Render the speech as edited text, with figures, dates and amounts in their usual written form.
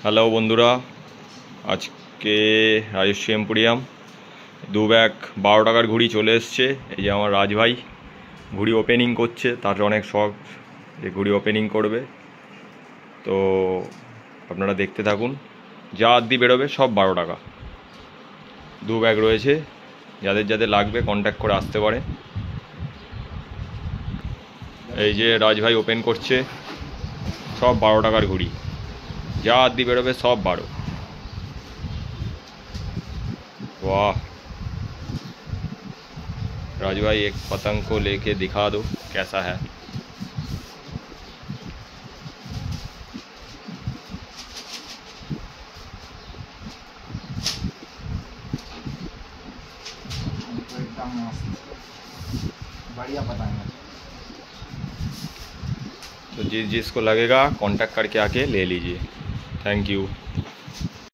Hello বন্ধুরা, আজকে Rajshri emporium 2 bag 12 টাকার ঘুড়ি চলে এসছে। এই যে আমার রাজভাই ঘুড়ি ওপেনিং করছে, তার অনেক শখ যে ঘুড়ি ওপেনিং করবে। তো আপনারা দেখতে থাকুন, যা আদি বেরোবে সব 12 টাকা। 2 ব্যাগ রয়েছে, যাদের যাদের লাগবে কন্ট্যাক্ট করে আসতে পারে। এই যে রাজভাই ওপেন করছে, সব 12 টাকার ঘুড়ি, যা আদি বেরোবে सब 12। वाह राजू भाई, एक पतंग को लेके दिखा दो कैसा है। एकदम मस्त बढ़िया पतंग है। तो जिसको लगेगा कांटेक्ट करके आके ले लीजिए। Thank you.